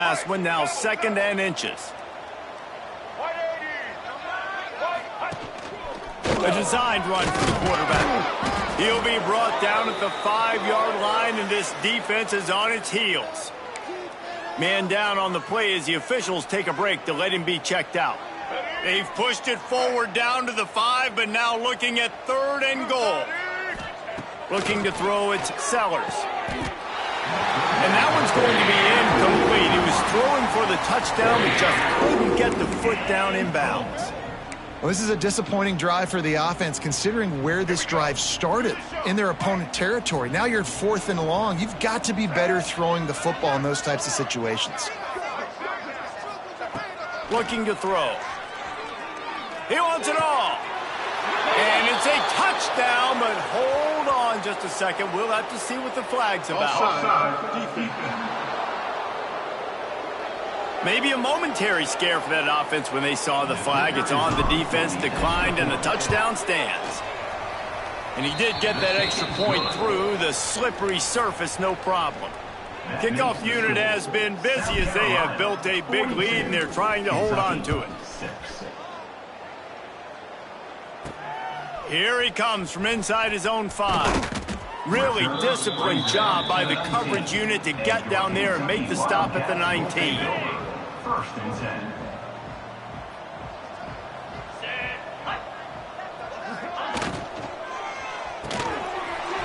Last one now, 2nd and inches. A designed run for the quarterback. He'll be brought down at the 5-yard line, and this defense is on its heels. Man down on the play as the officials take a break to let him be checked out. They've pushed it forward down to the 5, but now looking at 3rd and goal. Looking to throw, it's Sellers. And that one's going to be incomplete. He was throwing for the touchdown, but just couldn't get the foot down inbounds. Well, this is a disappointing drive for the offense, considering where this drive started, in their opponent territory. Now you're at 4th and long. You've got to be better throwing the football in those types of situations. Looking to throw. He wants it all. And it's a touchdown, but hold on just a second. We'll have to see what the flag's about. Maybe a momentary scare for that offense when they saw the flag. It's on, the defense declined, and the touchdown stands. And he did get that extra point through the slippery surface, no problem. Kickoff unit has been busy as they have built a big lead, and they're trying to hold on to it. Here he comes from inside his own 5. Really disciplined job by the coverage unit to get down there and make the stop at the 19. 1st and 10.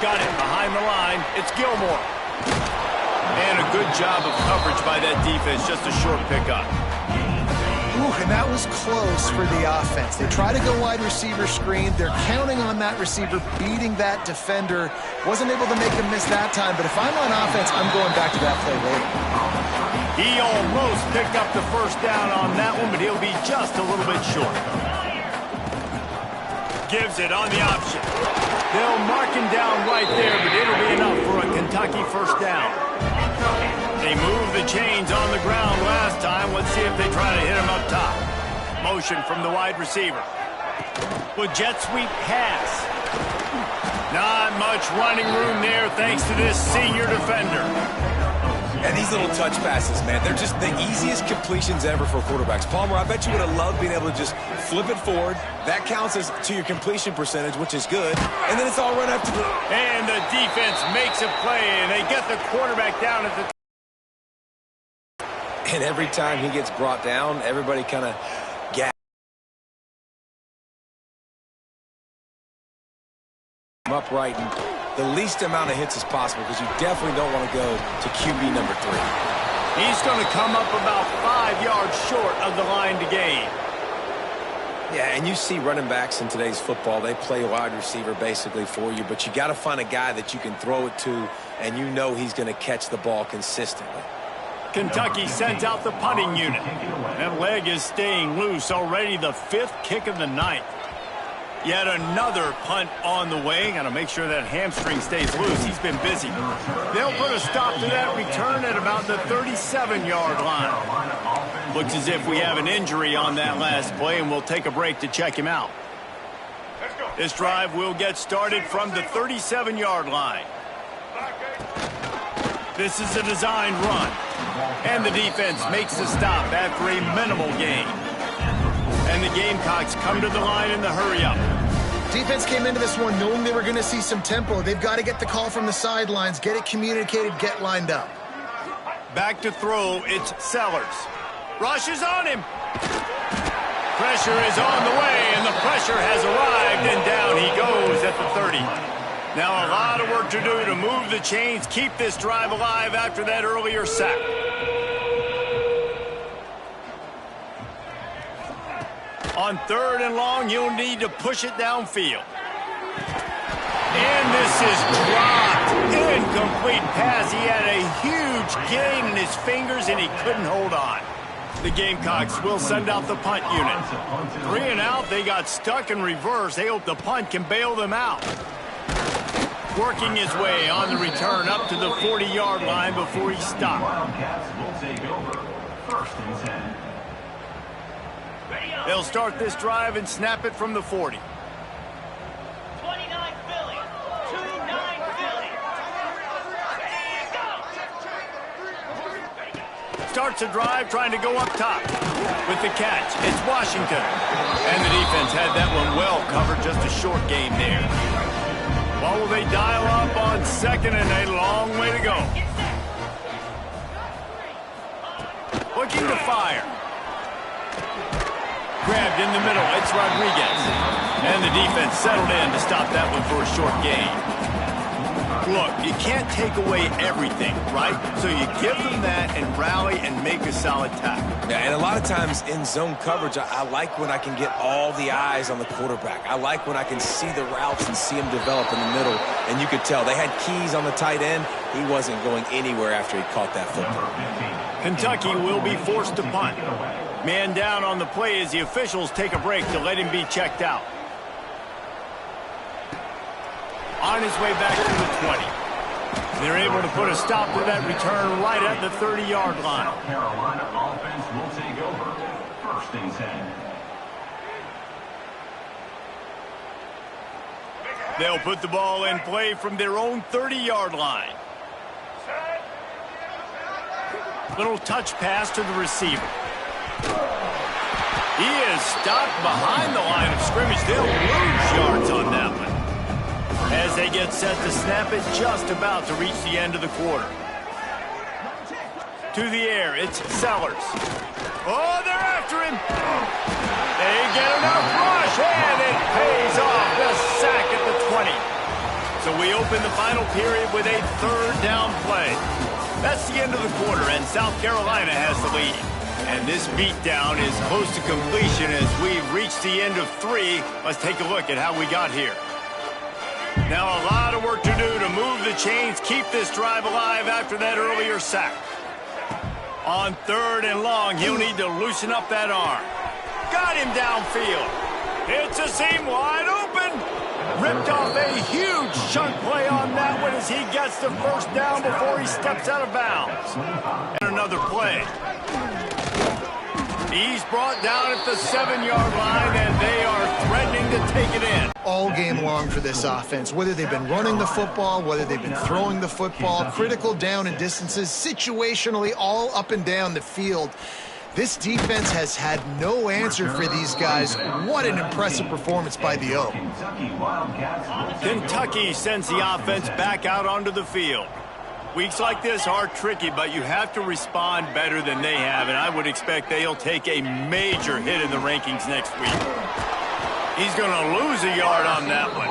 Got it behind the line. It's Gilmore. And a good job of coverage by that defense. Just a short pickup. Ooh, and that was close for the offense. They try to go wide receiver screen. They're counting on that receiver beating that defender. Wasn't able to make a miss that time, but if I'm on offense, I'm going back to that play later. He almost picked up the 1st down on that one, but he'll be just a little bit short. Gives it on the option. They'll mark him down right there, but it'll be enough for a Kentucky 1st down. They moved the chains on the ground last time. Let's see if they try to hit him up top. Motion from the wide receiver. With jet sweep pass. Not much running room there thanks to this senior defender. And these little touch passes, man, they're just the easiest completions ever for quarterbacks. Palmer, I bet you would have loved being able to just flip it forward. That counts as to your completion percentage, which is good. And then it's all run up to the... And the defense makes a play, and they get the quarterback down at the... And every time he gets brought down, everybody kind of gasps him upright and the least amount of hits as possible, because you definitely don't want to go to QB number 3. He's going to come up about 5 yards short of the line to gain. Yeah, and you see running backs in today's football, they play wide receiver basically for you, but you got to find a guy that you can throw it to, and you know he's going to catch the ball consistently. Kentucky sends out the punting unit. That leg is staying loose. Already the 5th kick of the night. Yet another punt on the way. Got to make sure that hamstring stays loose. He's been busy. They'll put a stop to that return at about the 37-yard line. Looks as if we have an injury on that last play, and we'll take a break to check him out. This drive will get started from the 37-yard line. This is a designed run. And the defense makes the stop after a minimal gain. And the Gamecocks come to the line in the hurry-up. Defense came into this one knowing they were going to see some tempo. They've got to get the call from the sidelines, get it communicated, get lined up. Back to throw, it's Sellers. Rush is on him. Pressure is on the way, and the pressure has arrived, and down he goes at the 30. Now a lot of work to do to move the chains, keep this drive alive after that earlier sack. On 3rd and long, you'll need to push it downfield. And this is dropped. Incomplete pass. He had a huge gain in his fingers, and he couldn't hold on. The Gamecocks will send out the punt unit. 3 and out, they got stuck in reverse. They hope the punt can bail them out. Working his way on the return up to the 40-yard line before he stopped. Wildcats will take over 1st and 10. They'll start this drive and snap it from the 40. 29 Philly. 29 Philly. starts a drive trying to go up top. With the catch, it's Washington. And the defense had that one well covered, just a short game there. Well, will they dial up on second and a long way to go? Looking to fire. Grabbed in the middle, it's Rodriguez. And the defense settled in to stop that one for a short gain. Look, you can't take away everything, right? So you give them that and rally and make a solid tackle. Yeah, and a lot of times in zone coverage, I like when I can get all the eyes on the quarterback. I like when I can see the routes and see them develop in the middle. And you could tell they had keys on the tight end. He wasn't going anywhere after he caught that football. Kentucky will be forced to punt. Man down on the play as the officials take a break to let him be checked out. On his way back to the 20. They're able to put a stop to that return right at the 30-yard line. South Carolina offense will take over. First and 10. They'll put the ball in play from their own 30-yard line. Little touch pass to the receiver. He is stopped behind the line of scrimmage. They'll lose yards on that one. As they get set to snap it, just about to reach the end of the quarter. To the air, it's Sellers. Oh, they're after him. They get enough rush, and it pays off. The sack at the 20. So we open the final period with a third down play. That's the end of the quarter, and South Carolina has the lead. And this beatdown is close to completion as we reach the end of 3. Let's take a look at how we got here. Now a lot of work to do to move the chains, keep this drive alive after that earlier sack. On third and long, he'll need to loosen up that arm. Got him downfield. It's a seam wide open. Ripped off a huge chunk play on that one as he gets the first down before he steps out of bounds. And another play. He's brought down at the 7-yard line, and they are threatening to take it in. All game long for this offense, whether they've been running the football, whether they've been throwing the football, critical down and distances, situationally all up and down the field. This defense has had no answer for these guys. What an impressive performance by the O. Kentucky sends the offense back out onto the field. Weeks like this are tricky, but you have to respond better than they have, and I would expect they'll take a major hit in the rankings next week. He's going to lose a yard on that one.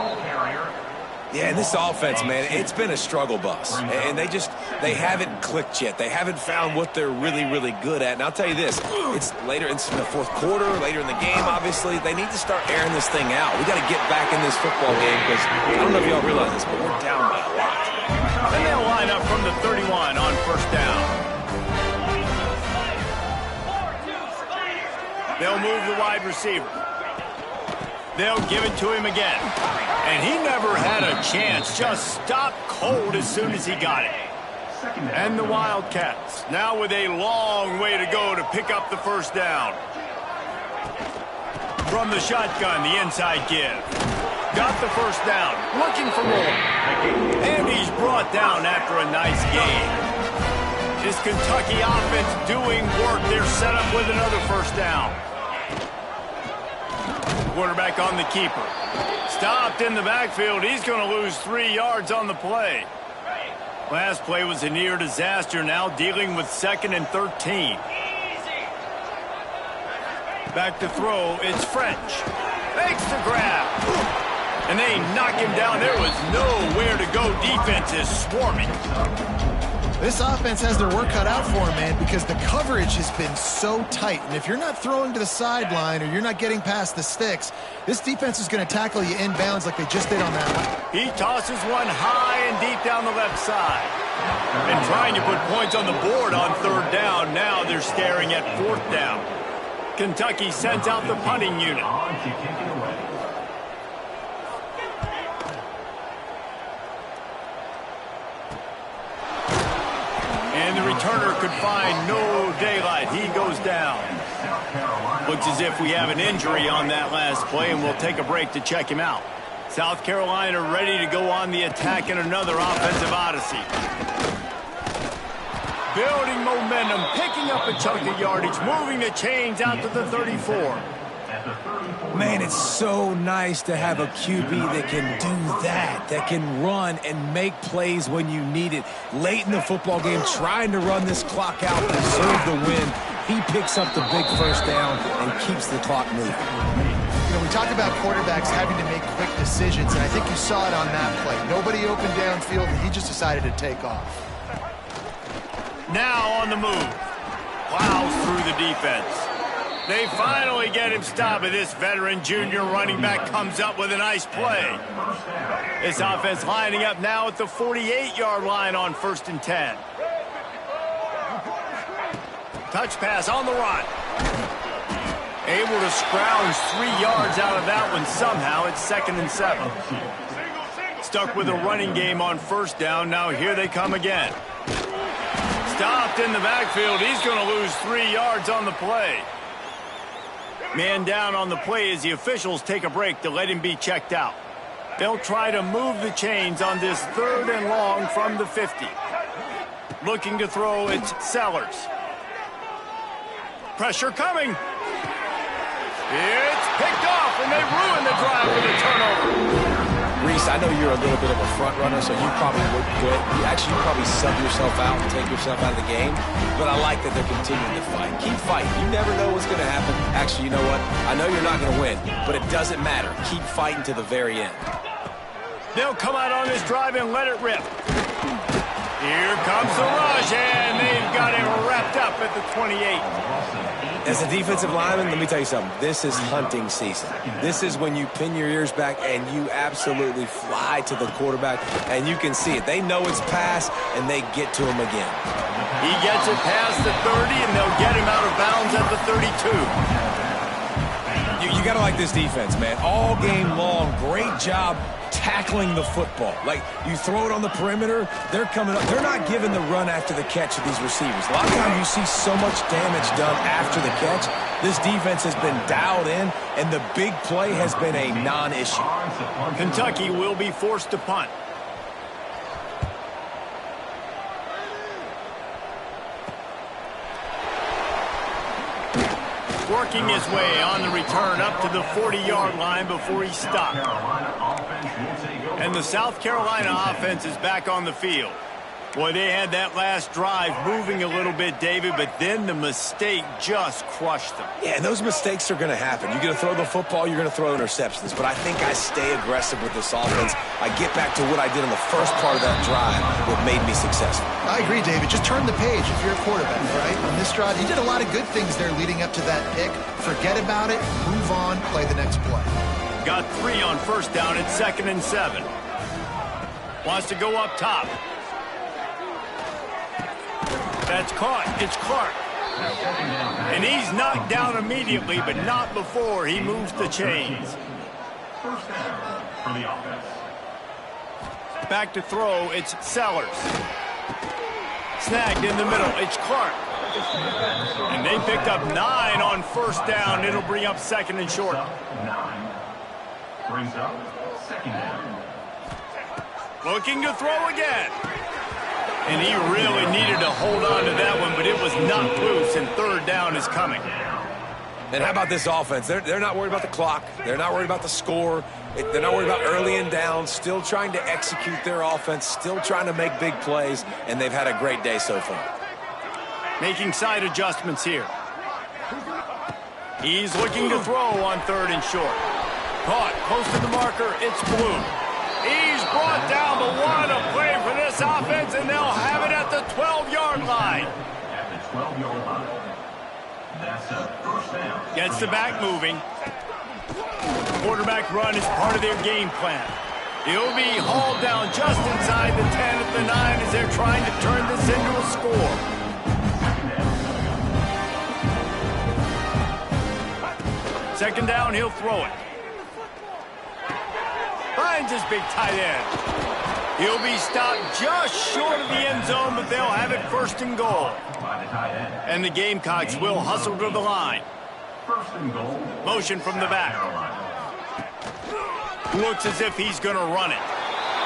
Yeah, and this offense, man, it's been a struggle bus. And they haven't clicked yet. They haven't found what they're really, really good at. And I'll tell you this, it's later in the fourth quarter, later in the game, obviously. They need to start airing this thing out. We got to get back in this football game because I don't know if y'all realize this, but we're down by a lot. And they'll line up from the 31 on first down. They'll move the wide receiver. They'll give it to him again. And he never had a chance. Just stopped cold as soon as he got it. And the Wildcats now with a long way to go to pick up the first down. From the shotgun, the inside give. Got the first down. Looking for more. And he's brought down after a nice gain. This Kentucky offense doing work. They're set up with another first down. Quarterback on the keeper. Stopped in the backfield. He's going to lose 3 yards on the play. Last play was a near disaster. Now dealing with 2nd and 13. Back to throw. It's French. Makes the grab. And they knock him down. There was nowhere to go. Defense is swarming. This offense has their work cut out for them, man, because the coverage has been so tight. And if you're not throwing to the sideline or you're not getting past the sticks, this defense is going to tackle you inbounds like they just did on that one. He tosses one high and deep down the left side. And trying to put points on the board on third down. Now they're staring at fourth down. Kentucky sends out the punting unit. And the returner could find no daylight. He goes down. Looks as if we have an injury on that last play, and we'll take a break to check him out. South Carolina ready to go on the attack in another offensive odyssey. building momentum, picking up a chunk of yardage, moving the chains out to the 34. Man, it's so nice to have a QB that can do that can run and make plays when you need it. Late in the football game, trying to run this clock out, preserve the win. He picks up the big first down and keeps the clock moving. You know, we talk about quarterbacks having to make quick decisions, and I think you saw it on that play. Nobody opened downfield, and he just decided to take off. Now on the move. Plows through the defense. They finally get him stopped, but this veteran junior running back comes up with a nice play. This offense lining up now at the 48-yard line on 1st and 10. Touch pass on the run. Able to scrounge 3 yards out of that one somehow. It's 2nd and 7. Stuck with a running game on 1st down. Now here they come again. Stopped in the backfield. He's going to lose 3 yards on the play. Man down on the play as the officials take a break to let him be checked out. They'll try to move the chains on this 3rd and long from the 50. Looking to throw, it's Sellers. Pressure coming. It's picked off, and they ruin the drive with a turnover. Reese, I know you're a little bit of a front runner, so you probably would good. You probably sub yourself out and take yourself out of the game. But I like that they're continuing to fight. Keep fighting. You never know what's going to happen. Actually, you know what? I know you're not going to win, but it doesn't matter. Keep fighting to the very end. They'll come out on this drive and let it rip. Here comes the rush, and they've got him wrapped up at the 28. As a defensive lineman, let me tell you something. This is hunting season. This is when you pin your ears back and you absolutely fly to the quarterback, and you can see it. They know it's pass, and they get to him again. He gets it past the 30, and they'll get him out of bounds at the 32. You got to like this defense, man. All game long, great job tackling the football. Like, you throw it on the perimeter, they're coming up. They're not giving the run after the catch of these receivers. A lot of times you see so much damage done after the catch. This defense has been dialed in, and the big play has been a non-issue. Kentucky will be forced to punt. Working his way on the return up to the 40-yard line before he stopped. And the South Carolina offense is back on the field. Boy, they had that last drive moving a little bit, David, but then the mistake just crushed them. Yeah, and those mistakes are going to happen. You're going to throw the football, you're going to throw interceptions. But I think I stay aggressive with this offense. I get back to what I did in the first part of that drive that made me successful. I agree, David. Just turn the page if you're a quarterback, right? On this drive, you did a lot of good things there leading up to that pick. Forget about it, move on, play the next play. Got 3 on 1st down at 2nd and 7. Wants to go up top. That's caught. It's Clark. And he's knocked down immediately, but not before he moves the chains. First down for the offense. Back to throw, it's Sellers. Snagged in the middle, it's Clark. And they picked up 9 on 1st down. It'll bring up 2nd and short. 9 brings up 2nd down. Looking to throw again. And he really needed to hold on to that one, but it was knocked loose, and 3rd down is coming. And how about this offense? They're not worried about the clock. They're not worried about the score. They're not worried about early and down. Still trying to execute their offense. Still trying to make big plays, and they've had a great day so far. Making side adjustments here. He's looking to throw on 3rd and short. Caught close to the marker. It's Blue. He's brought down the one. A play for this offense, and they'll have it at the 12-yard line. At the 12-yard line. That's a first down. Gets the back moving. Quarterback run is part of their game plan. He'll be hauled down just inside the 10 at the 9 as they're trying to turn this into a score. Second down, he'll throw it. Finds his big tight end. He'll be stopped just short of the end zone, but they'll have it 1st and goal. And the Gamecocks will hustle to the line. 1st and goal. Motion from the back. Looks as if he's going to run it.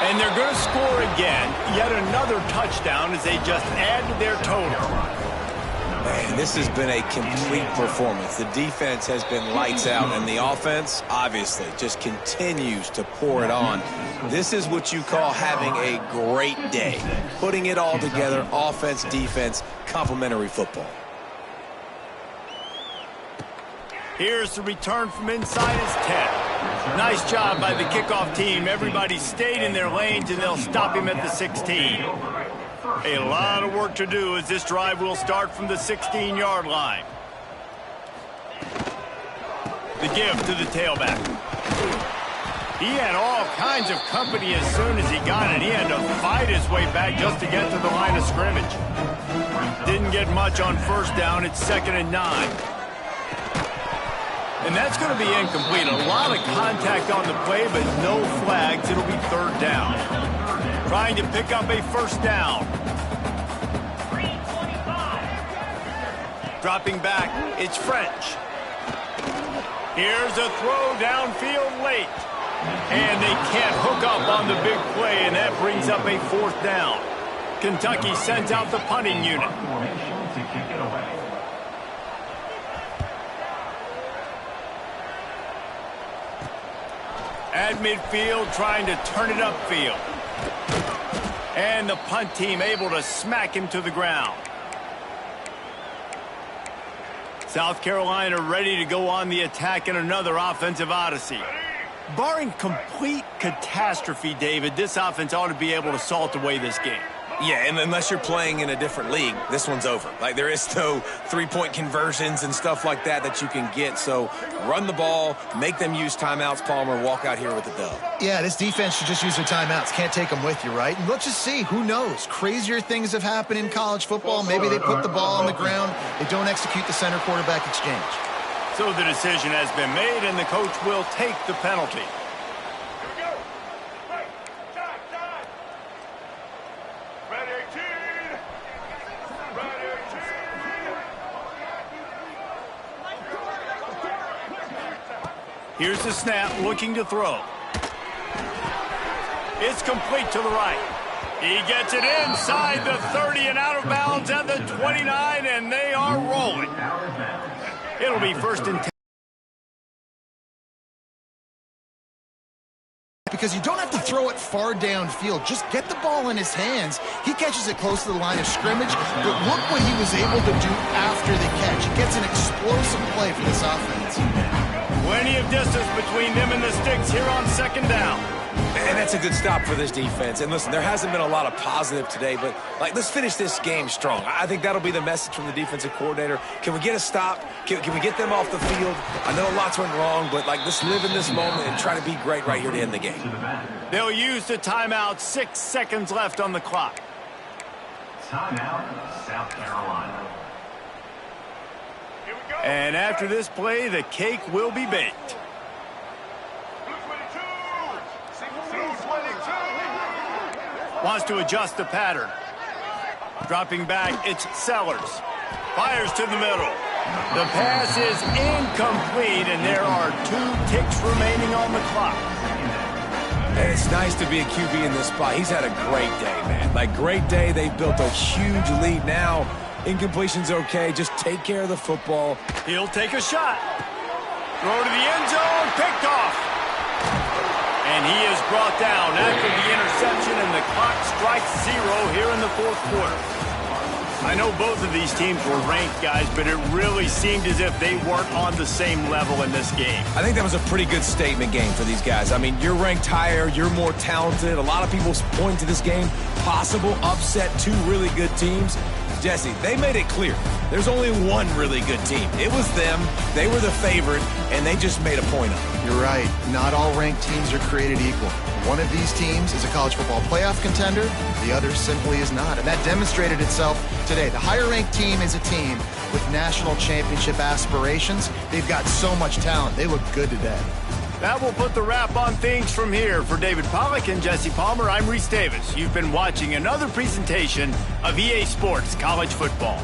And they're going to score again. Yet another touchdown as they just add to their total. Man, this has been a complete performance. The defense has been lights out, and the offense, obviously, just continues to pour it on. This is what you call having a great day. Putting it all together, offense, defense, complementary football. Here's the return from inside his 10. Nice job by the kickoff team. Everybody stayed in their lanes, and they'll stop him at the 16. A lot of work to do as this drive will start from the 16-yard line. The give to the tailback. He had all kinds of company as soon as he got it. He had to fight his way back just to get to the line of scrimmage. Didn't get much on first down. It's 2nd and 9. And that's going to be incomplete. A lot of contact on the play, but no flags. It'll be 3rd down. Trying to pick up a first down. Dropping back, it's French. Here's a throw downfield late. And they can't hook up on the big play, and that brings up a 4th down. Kentucky sends out the punting unit. At midfield, trying to turn it upfield. And the punt team able to smack him to the ground. South Carolina ready to go on the attack in another offensive odyssey. Barring complete catastrophe, David, this offense ought to be able to salt away this game. Yeah, and unless you're playing in a different league, this one's over. Like, there is no three-point conversions and stuff like that you can get. So run the ball, make them use timeouts, Palmer, walk out here with the dub. Yeah, this defense should just use their timeouts. Can't take them with you, right? And let's just see. Who knows? Crazier things have happened in college football. Maybe they put the ball on the ground. They don't execute the center-quarterback exchange. So the decision has been made, and the coach will take the penalty. Here's the snap, looking to throw. It's complete to the right. He gets it inside the 30 and out of bounds at the 29, and they are rolling. It'll be 1st and 10. Because you don't have to throw it far downfield. Just get the ball in his hands. He catches it close to the line of scrimmage, but look what he was able to do after the catch. He gets an explosive play for this offense. Plenty of distance between them and the sticks here on 2nd down. And that's a good stop for this defense. And listen, there hasn't been a lot of positive today, but let's finish this game strong. I think that'll be the message from the defensive coordinator. Can we get a stop? Can we get them off the field? I know lots went wrong, but let's live in this moment and try to be great right here to end the game. They'll use the timeout. 6 seconds left on the clock. Timeout, South Carolina. And after this play, the cake will be baked. Wants to adjust the pattern. Dropping back, it's Sellers. Fires to the middle. The pass is incomplete, and there are 2 ticks remaining on the clock. And it's nice to be a QB in this spot. He's had a great day, man. Great day. They've built a huge lead now. Incompletion's okay. Just take care of the football. He'll take a shot. Throw to the end zone. Picked off. And he is brought down after the interception, and the clock strikes 0 here in the 4th quarter. I know both of these teams were ranked, guys, but it really seemed as if they weren't on the same level in this game. I think that was a pretty good statement game for these guys. I mean, you're ranked higher, you're more talented. A lot of people point to this game. Possible upset, 2 really good teams. Jesse, they made it clear. There's only one really good team. It was them. They were the favorite, and they just made a point of it. You're right. Not all ranked teams are created equal. One of these teams is a college football playoff contender. The other simply is not. And that demonstrated itself today. The higher-ranked team is a team with national championship aspirations. They've got so much talent. They look good today. That will put the wrap on things from here. For David Pollack and Jesse Palmer, I'm Reese Davis. You've been watching another presentation of EA Sports College Football.